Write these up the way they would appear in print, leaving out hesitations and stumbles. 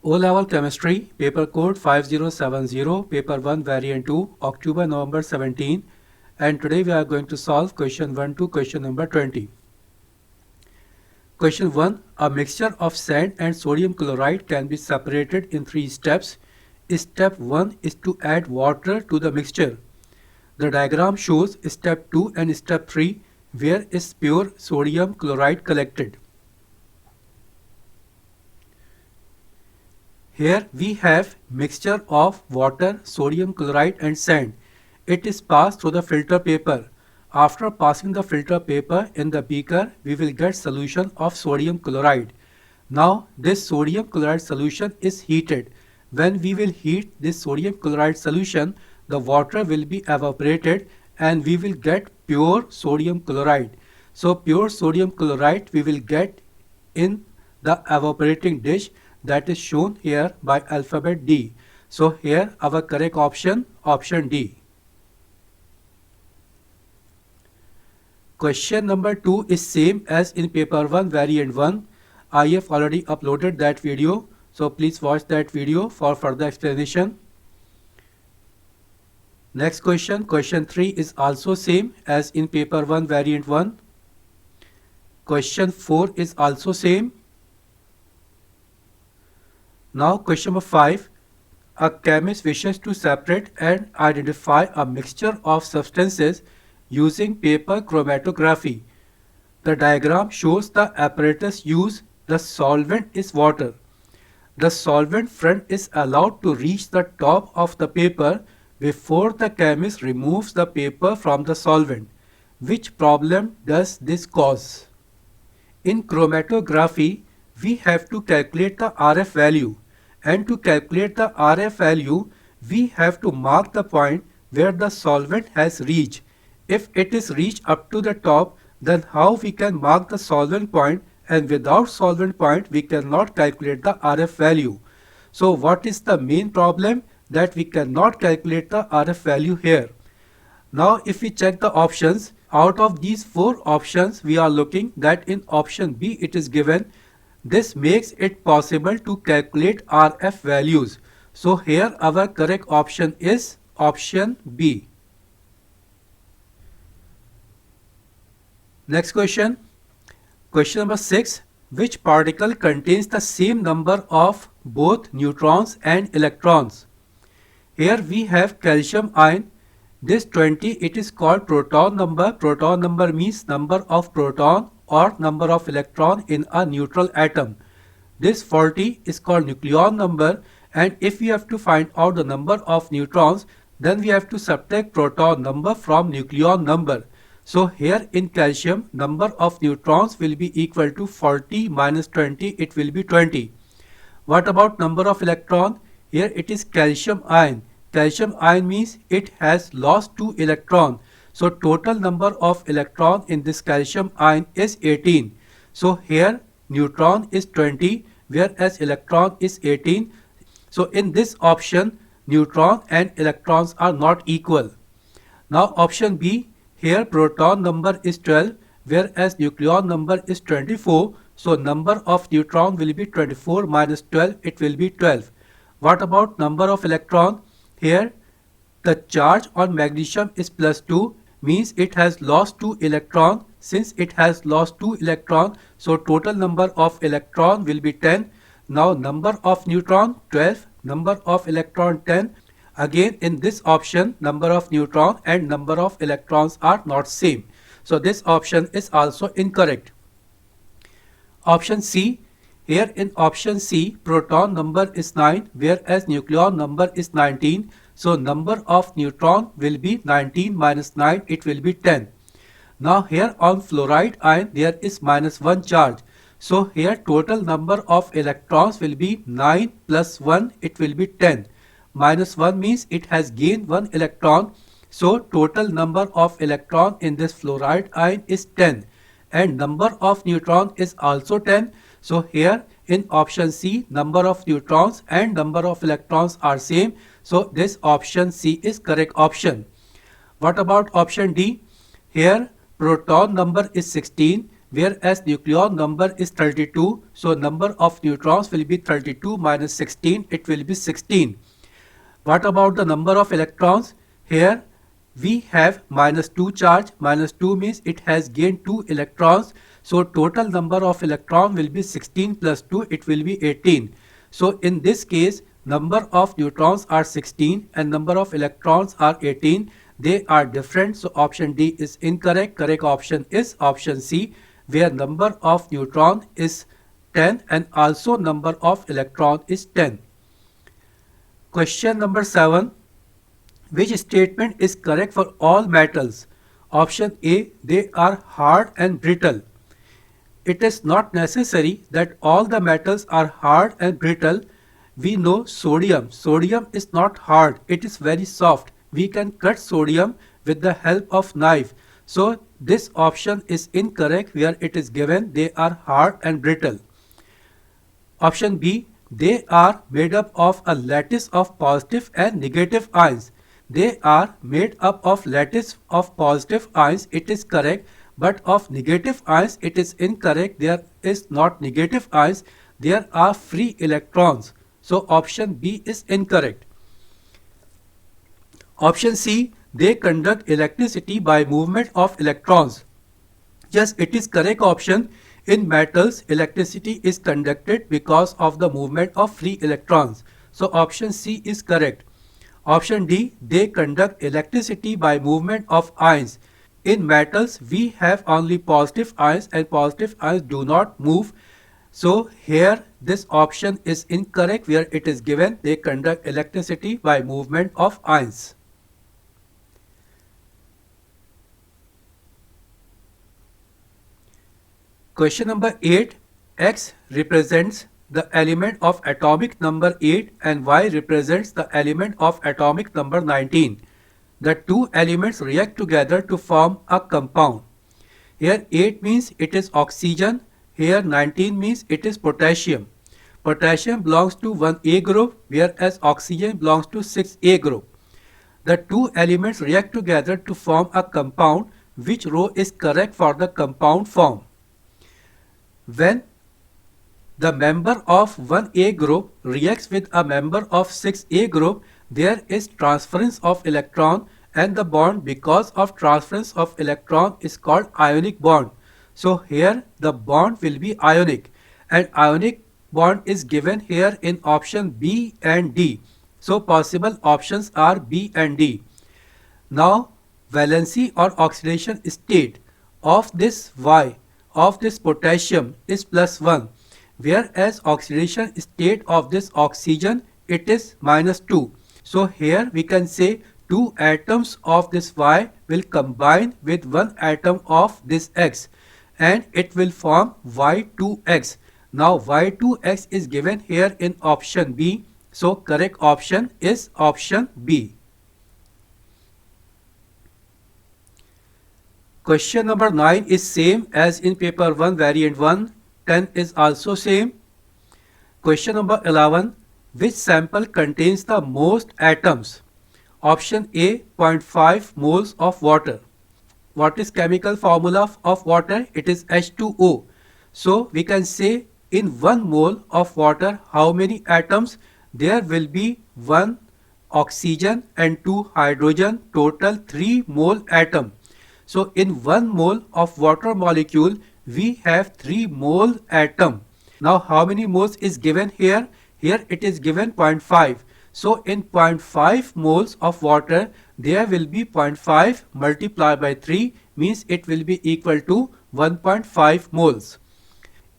O-Level Chemistry, Paper Code 5070, Paper 1, Variant 2, October-November 17, and today we are going to solve question 1 to question number 20. Question 1. A mixture of sand and sodium chloride can be separated in 3 steps. Step 1 is to add water to the mixture. The diagram shows step 2 and step 3 where is pure sodium chloride collected. Here we have mixture of water, sodium chloride and sand. It is passed through the filter paper. After passing the filter paper in the beaker, we will get solution of sodium chloride. Now this sodium chloride solution is heated. When we will heat this sodium chloride solution, the water will be evaporated and we will get pure sodium chloride. So pure sodium chloride we will get in the evaporating dish that is shown here by alphabet D. So here our correct option D. Question number 2 is same as in paper 1 variant 1. I have already uploaded that video, so please watch that video for further explanation. Next question 3 is also same as in paper 1 variant 1. Question 4 is also same. Now question number 5. A chemist wishes to separate and identify a mixture of substances using paper chromatography. The diagram shows the apparatus used. The solvent is water. The solvent front is allowed to reach the top of the paper before the chemist removes the paper from the solvent. Which problem does this cause? In chromatography, we have to calculate the RF value, and to calculate the RF value, we have to mark the point where the solvent has reached. If it is reached up to the top, then how we can mark the solvent point, and without solvent point we cannot calculate the RF value. So what is the main problem? That we cannot calculate the RF value here. Now if we check the options, out of these 4 options we are looking that in option B it is given. This makes it possible to calculate RF values. So here our correct option is option B. Next question. Question number 6. Which particle contains the same number of both neutrons and electrons? Here we have calcium ion. This 20, it is called proton number. Proton number means number of proton or number of electron in a neutral atom. This 40 is called nucleon number, and if we have to find out the number of neutrons, then we have to subtract proton number from nucleon number. So here in calcium, number of neutrons will be equal to 40 minus 20, it will be 20. What about number of electron? Here it is calcium ion. Calcium ion means it has lost 2 electron. So total number of electron in this calcium ion is 18. So here neutron is 20 whereas electron is 18. So in this option neutron and electrons are not equal. Now option B, here proton number is 12 whereas nucleon number is 24. So number of neutron will be 24 minus 12, it will be 12. What about number of electron? Here the charge on magnesium is plus 2, means it has lost 2 electron. Since it has lost 2 electron, so total number of electron will be 10. Now number of neutron 12, number of electron 10. Again in this option number of neutron and number of electrons are not same. So this option is also incorrect. Option C. Here in option C, proton number is 9 whereas nucleon number is 19. So number of neutron will be 19 minus 9, it will be 10. Now here on fluoride ion there is minus 1 charge. So here total number of electrons will be 9 plus 1, it will be 10. Minus 1 means it has gained 1 electron. So total number of electron in this fluoride ion is 10. And number of neutron is also 10. So here in option C, number of neutrons and number of electrons are same. So this option C is correct option. What about option D? Here proton number is 16 whereas nucleon number is 32. So number of neutrons will be 32 minus 16. It will be 16. What about the number of electrons? Here we have minus 2 charge. Minus 2 means it has gained 2 electrons. So total number of electron will be 16 plus 2. It will be 18. So in this case, number of neutrons are 16 and number of electrons are 18. They are different. So option D is incorrect. Correct option is option C, where number of neutron is 10 and also number of electron is 10. Question number 7. Which statement is correct for all metals? Option A, they are hard and brittle. It is not necessary that all the metals are hard and brittle. We know sodium. Sodium is not hard. It is very soft. We can cut sodium with the help of knife. So this option is incorrect, where it is given they are hard and brittle. Option B, they are made up of a lattice of positive and negative ions. They are made up of lattice of positive ions. It is correct, but of negative ions it is incorrect. There is not negative ions. There are free electrons. So option B is incorrect. Option C, they conduct electricity by movement of electrons. Yes, it is correct option. In metals, electricity is conducted because of the movement of free electrons. So option C is correct. Option D, they conduct electricity by movement of ions. In metals, we have only positive ions and positive ions do not move. So here this option is incorrect, where it is given they conduct electricity by movement of ions. Question number 8. X represents the element of atomic number 8 and Y represents the element of atomic number 19. The two elements react together to form a compound. Here 8 means it is oxygen. Here 19 means it is potassium. Potassium belongs to 1A group, whereas oxygen belongs to 6A group. The two elements react together to form a compound. Which row is correct for the compound form? When the member of 1A group reacts with a member of 6A group, there is transference of electron, and the bond because of transference of electron is called ionic bond. So here the bond will be ionic, and ionic bond is given here in option B and D. So possible options are B and D. Now valency or oxidation state of this Y of this potassium is +1, whereas oxidation state of this oxygen it is -2. So here we can say two atoms of this Y will combine with one atom of this X and it will form Y2X. Now Y2X is given here in option B. So correct option is option B. Question number 9 is same as in paper 1 variant 1. 10 is also same. Question number 11. Which sample contains the most atoms? Option A, 0.5 moles of water. What is chemical formula of water? It is H2O. So we can say in 1 mole of water how many atoms? There will be 1 oxygen and 2 hydrogen, total 3 mole atom. So in 1 mole of water molecule, we have 3 mole atom. Now how many moles is given here? Here it is given 0.5. So in 0.5 moles of water, there will be 0.5 multiplied by 3 means it will be equal to 1.5 moles.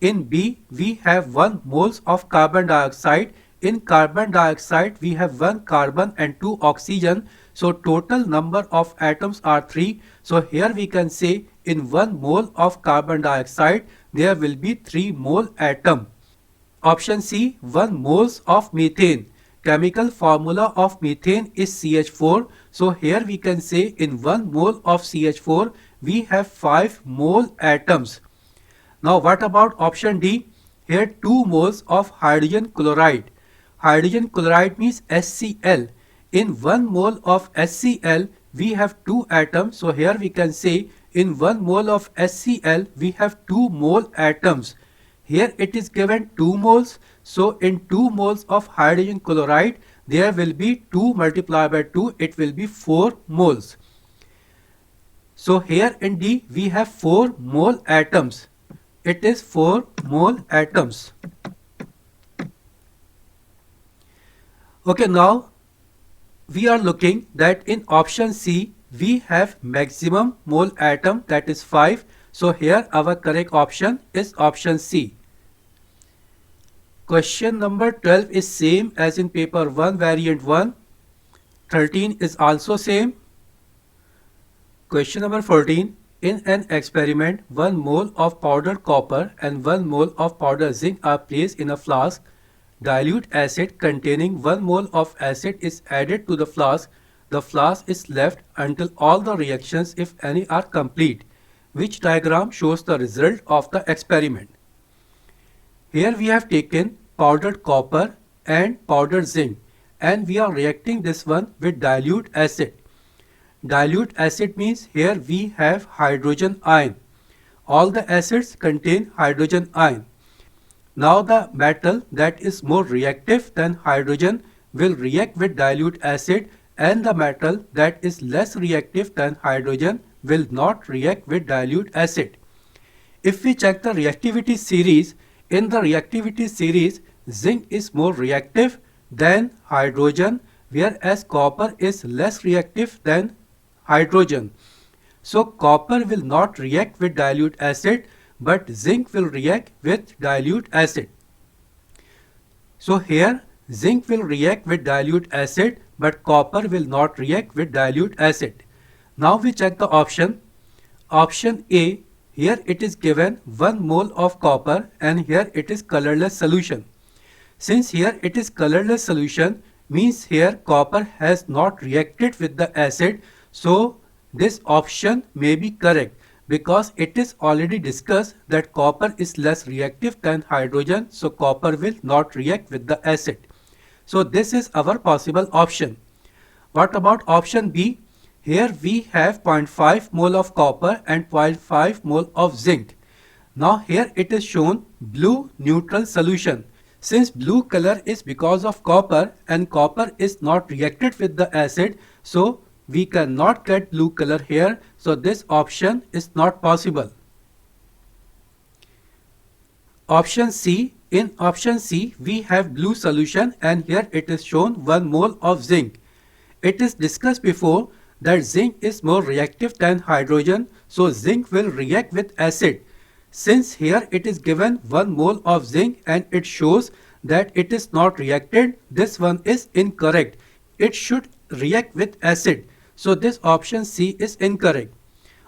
In B, we have 1 moles of carbon dioxide. In carbon dioxide, we have 1 carbon and 2 oxygen. So total number of atoms are 3. So here we can say in 1 mole of carbon dioxide, there will be 3 mole atom. Option C, 1 moles of methane. Chemical formula of methane is CH4. So here we can say in 1 mole of CH4, we have 5 mole atoms. Now what about option D? Here 2 moles of hydrogen chloride. Hydrogen chloride means HCl. In 1 mole of HCl, we have 2 atoms. So here we can say in 1 mole of HCl we have 2 mole atoms. Here it is given 2 moles. So in 2 moles of hydrogen chloride there will be 2 multiplied by 2, it will be 4 moles. So here in D we have 4 mole atoms. It is 4 mole atoms. Okay, now we are looking that in option C we have maximum mole atom, that is 5. So here our correct option is option C. Question number 12 is same as in paper 1 variant 1. 13 is also same. Question number 14. In an experiment, 1 mole of powdered copper and 1 mole of powdered zinc are placed in a flask. Dilute acid containing 1 mole of acid is added to the flask. The flask is left until all the reactions, if any, are complete. Which diagram shows the result of the experiment? Here we have taken powdered copper and powdered zinc and we are reacting this one with dilute acid. Dilute acid means here we have hydrogen ion. All the acids contain hydrogen ion. Now the metal that is more reactive than hydrogen will react with dilute acid, and the metal that is less reactive than hydrogen will not react with dilute acid. If we check the reactivity series, in the reactivity series zinc is more reactive than hydrogen, whereas copper is less reactive than hydrogen. So copper will not react with dilute acid, but zinc will react with dilute acid. So here zinc will react with dilute acid, but copper will not react with dilute acid. Now we check the option. Option A, here it is given 1 mole of copper and here it is colorless solution. Since here it is colorless solution, means here copper has not reacted with the acid. So this option may be correct because it is already discussed that copper is less reactive than hydrogen. So copper will not react with the acid. So this is our possible option. What about option B? Here we have 0.5 mole of copper and 0.5 mole of zinc. Now here it is shown blue neutral solution. Since blue color is because of copper and copper is not reacted with the acid, so we cannot get blue color here. So this option is not possible. Option C. In option C we have blue solution and here it is shown 1 mole of zinc. It is discussed before that zinc is more reactive than hydrogen, so zinc will react with acid. Since here it is given 1 mole of zinc and it shows that it is not reacted, this one is incorrect. It should react with acid. So this option C is incorrect.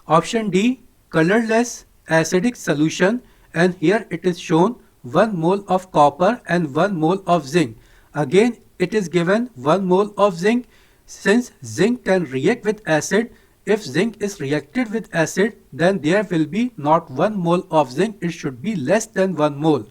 Option D, colorless acidic solution, and here it is shown 1 mole of copper and 1 mole of zinc. Again it is given 1 mole of zinc. Since zinc can react with acid, if zinc is reacted with acid, then there will be not 1 mole of zinc, it should be less than 1 mole.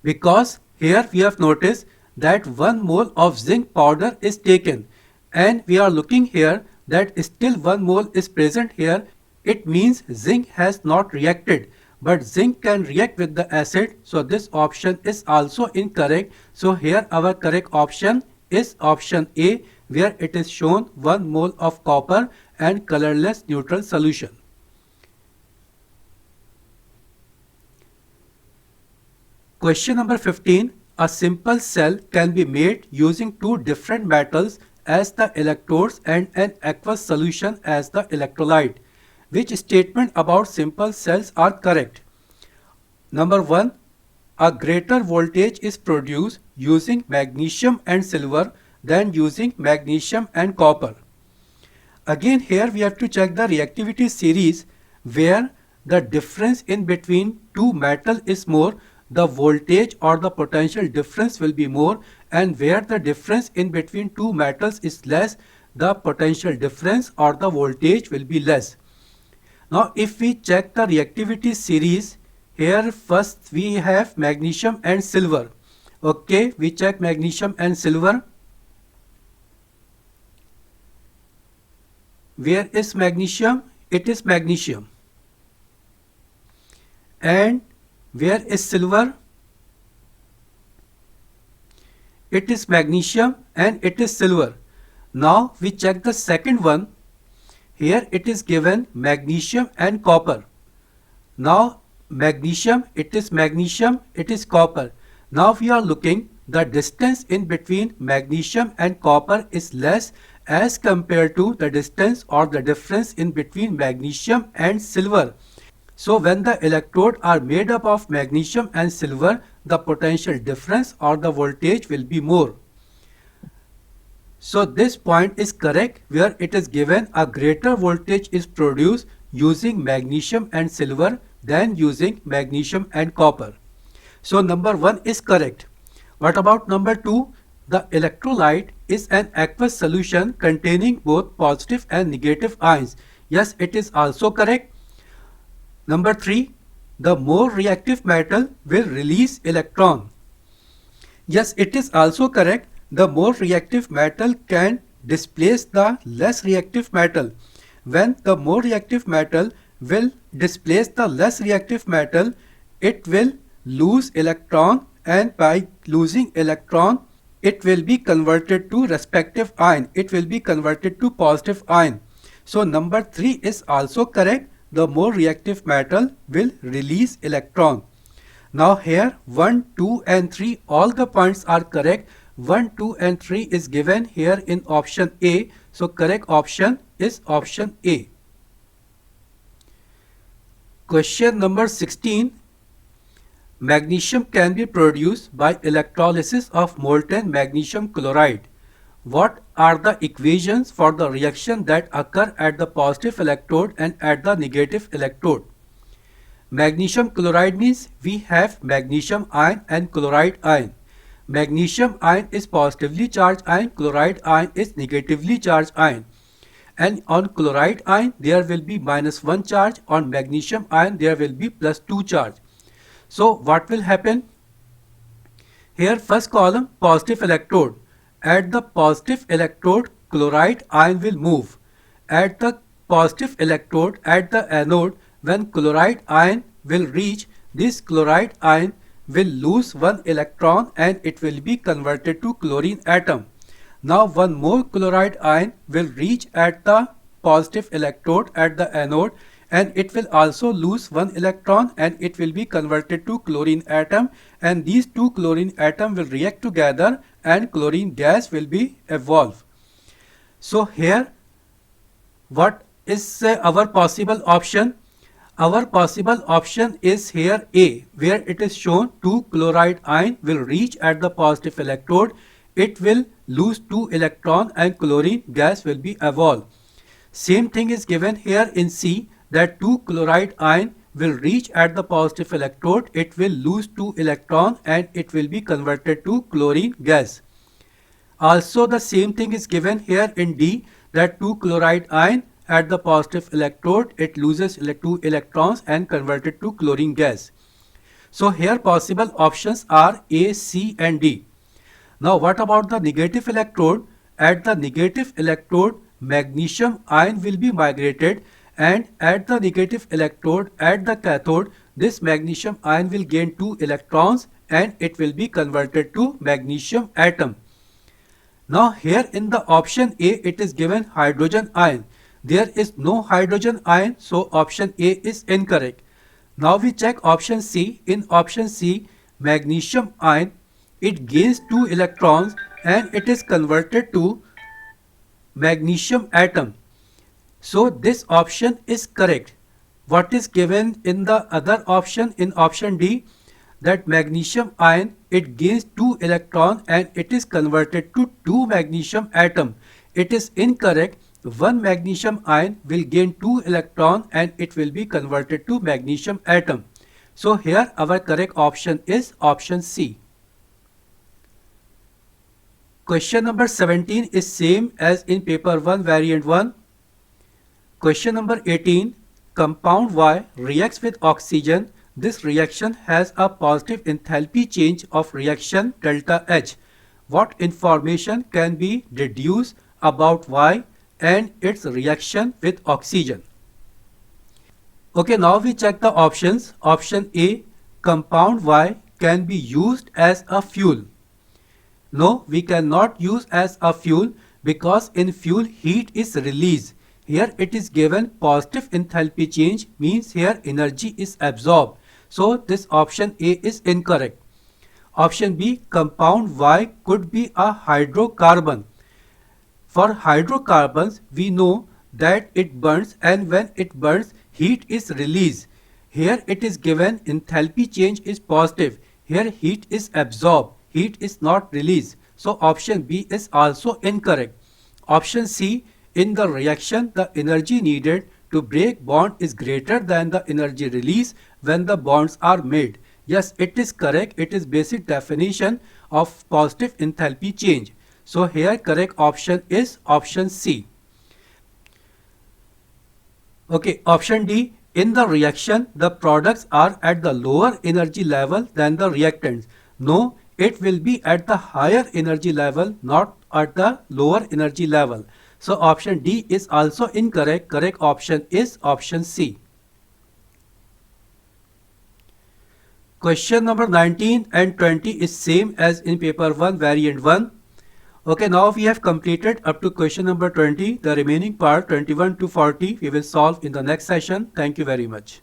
Because here we have noticed that 1 mole of zinc powder is taken and we are looking here that still 1 mole is present here. It means zinc has not reacted, but zinc can react with the acid. So this option is also incorrect. So here our correct option is option A, where it is shown 1 mole of copper and colorless neutral solution. Question number 15. A simple cell can be made using 2 different metals as the electrodes and an aqueous solution as the electrolyte. Which statement about simple cells are correct? Number 1. A greater voltage is produced using magnesium and silver than using magnesium and copper. Again here we have to check the reactivity series where the difference in between 2 metal is more, the voltage or the potential difference will be more, and where the difference in between 2 metals is less, the potential difference or the voltage will be less. Now if we check the reactivity series, here first we have magnesium and silver. Okay, we check magnesium and silver. Where is magnesium? It is magnesium. And where is silver? It is magnesium and it is silver. Now we check the second one. Here it is given magnesium and copper. Now magnesium, it is copper. Now we are looking, the distance in between magnesium and copper is less as compared to the distance or the difference in between magnesium and silver. So when the electrodes are made up of magnesium and silver, the potential difference or the voltage will be more. So this point is correct, where it is given a greater voltage is produced using magnesium and silver than using magnesium and copper. So number 1 is correct. What about number 2? The electrolyte is an aqueous solution containing both positive and negative ions. Yes, it is also correct. Number 3, the more reactive metal will release electron. Yes, it is also correct. The more reactive metal can displace the less reactive metal. When the more reactive metal will displace the less reactive metal, it will lose electron, and by losing electron, it will be converted to respective ion. It will be converted to positive ion. So number 3 is also correct. The more reactive metal will release electron. Now here 1, 2 and 3, all the points are correct. 1, 2 and 3 is given here in option A. So correct option is option A. Question number 16. Magnesium can be produced by electrolysis of molten magnesium chloride. What are the equations for the reaction that occur at the positive electrode and at the negative electrode? Magnesium chloride means we have magnesium ion and chloride ion. Magnesium ion is positively charged ion, chloride ion is negatively charged ion. And on chloride ion there will be -1 charge, on magnesium ion there will be +2 charge. So what will happen? Here first column, positive electrode. At the positive electrode, chloride ion will move. At the positive electrode, at the anode, when chloride ion will reach, this chloride ion will lose 1 electron and it will be converted to chlorine atom. Now one more chloride ion will reach at the positive electrode at the anode, and it will also lose 1 electron and it will be converted to chlorine atom, and these two chlorine atoms will react together and chlorine gas will be evolved. So here what is our possible option? Our possible option is here A, where it is shown 2 chloride ion will reach at the positive electrode. It will lose 2 electron and chlorine gas will be evolved. Same thing is given here in C, that 2 chloride ion will reach at the positive electrode. It will lose 2 electron and it will be converted to chlorine gas. Also the same thing is given here in D, that 2 chloride ion at the positive electrode, it loses 2 electrons and converted to chlorine gas. So here possible options are A, C and D. Now what about the negative electrode? At the negative electrode, magnesium ion will be migrated, and at the negative electrode at the cathode, this magnesium ion will gain 2 electrons and it will be converted to magnesium atom. Now here in the option A, it is given hydrogen ion. There is no hydrogen ion, so option A is incorrect. Now we check option C. In option C, magnesium ion, it gains 2 electrons and it is converted to magnesium atom. So this option is correct. What is given in the other option, in option D, that magnesium ion, it gains 2 electrons and it is converted to 2 magnesium atom. It is incorrect. 1 magnesium ion will gain 2 electrons and it will be converted to magnesium atom. So here our correct option is option C. Question number 17 is same as in paper 1 variant 1. Question number 18. Compound Y reacts with oxygen. This reaction has a positive enthalpy change of reaction delta H. What information can be deduced about Y and its reaction with oxygen. Okay, now we check the options. Option A, compound Y can be used as a fuel. No, we cannot use as a fuel because in fuel heat is released. Here it is given positive enthalpy change, means here energy is absorbed. So this option A is incorrect. Option B, compound Y could be a hydrocarbon. For hydrocarbons, we know that it burns, and when it burns, heat is released. Here it is given enthalpy change is positive. Here heat is absorbed. Heat is not released. So option B is also incorrect. Option C, in the reaction, the energy needed to break bond is greater than the energy released when the bonds are made. Yes, it is correct. It is basic definition of positive enthalpy change. So here correct option is option C. Okay, option D, in the reaction, the products are at the lower energy level than the reactants. No, it will be at the higher energy level, not at the lower energy level. So option D is also incorrect. Correct option is option C. Question number 19 and 20 is same as in paper 1 variant 1. Okay, now we have completed up to question number 20. The remaining part 21 to 40 we will solve in the next session. Thank you very much.